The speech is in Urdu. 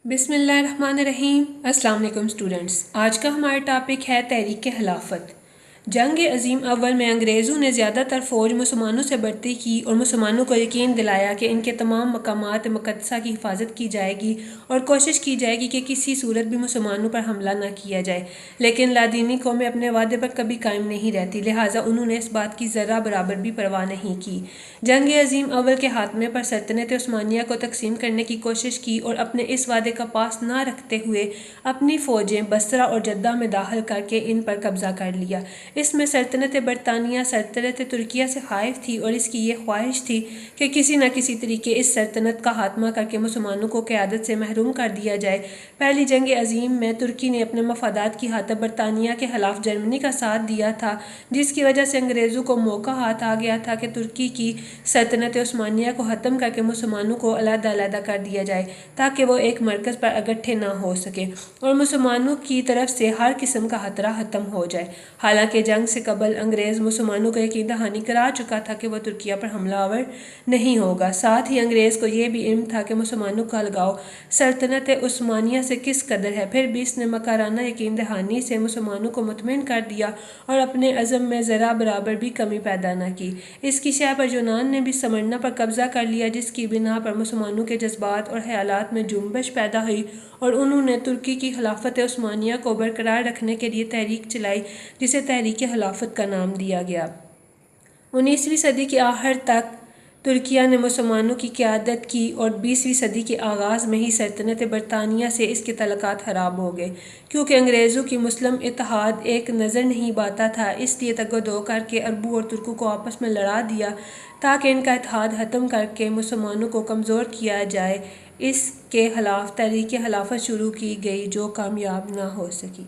بسم اللہ الرحمن الرحیم۔ السلام علیکم اسٹوڈنٹس، آج کا ہمارا ٹاپک ہے تحریک خلافت۔ جنگ عظیم اول میں انگریزوں نے زیادہ تر فوج مسلمانوں سے بھرتی کی اور مسلمانوں کو یقین دلایا کہ ان کے تمام مقامات مقدسہ کی حفاظت کی جائے گی اور کوشش کی جائے گی کہ کسی صورت بھی مسلمانوں پر حملہ نہ کیا جائے، لیکن لادینی قومیں اپنے وعدے پر کبھی قائم نہیں رہتی، لہٰذا انہوں نے اس بات کی ذرہ برابر بھی پرواہ نہیں کی۔ جنگ عظیم اول کے خاتمے پر سلطنت عثمانیہ کو تقسیم کرنے کی کوشش کی اور اپنے اس وعدے کا پاس نہ رکھتے ہوئے اپنی فوجیں بصرہ اور جدہ میں داخل کر کے ان پر قبضہ کر لیا۔ اس میں سلطنت برطانیہ سلطنت ترکیہ سے خائف تھی اور اس کی یہ خواہش تھی کہ کسی نہ کسی طریقے اس سلطنت کا خاتمہ کر کے مسلمانوں کو قیادت سے محروم کر دیا جائے۔ پہلی جنگ عظیم میں ترکی نے اپنے مفادات کی خاطر برطانیہ کے خلاف جرمنی کا ساتھ دیا تھا، جس کی وجہ سے انگریزوں کو موقع ہاتھ آ گیا تھا کہ ترکی کی سلطنت عثمانیہ کو ختم کر کے مسلمانوں کو علیحدہ علیحدہ کر دیا جائے تاکہ وہ ایک مرکز پر اکٹھے نہ ہو سکے اور مسلمانوں کی طرف سے ہر قسم کا خطرہ ختم ہو جائے۔ حالانکہ جنگ سے قبل انگریز مسلمانوں کو یقین دہانی کرا چکا تھا کہ وہ ترکیہ پر حملہ آور نہیں ہوگا، ساتھ ہی انگریز کو یہ بھی علم تھا کہ مسلمانوں کا لگاؤ سلطنت عثمانیہ سے کس قدر ہے، پھر بھی اس نے مکرانہ یقین دہانی سے مسلمانوں کو مطمئن کر دیا اور اپنے عزم میں ذرہ برابر بھی کمی پیدا نہ کی۔ اس کی شہ پر یونان نے بھی سمرنا پر قبضہ کر لیا، جس کی بنا پر مسلمانوں کے جذبات اور خیالات میں جنبش پیدا ہوئی اور انہوں نے ترکی کی خلافت عثمانیہ کو برقرار رکھنے کے لیے تحریک چلائی جسے تحریک خلافت کا نام دیا گیا۔ 19ویں صدی کے آخر تک ترکیہ نے مسلمانوں کی قیادت کی اور 20ویں صدی کے آغاز میں ہی سلطنت برطانیہ سے اس کے تعلقات خراب ہو گئے۔ کیونکہ انگریزوں کی مسلم اتحاد ایک نظر نہیں باتا تھا، اس لیے تگودو کر کے عربوں اور ترکوں کو آپس میں لڑا دیا تاکہ ان کا اتحاد ختم کر کے مسلمانوں کو کمزور کیا جائے۔ اس کے خلاف تحریک خلافت شروع کی گئی جو کامیاب نہ ہو سکی۔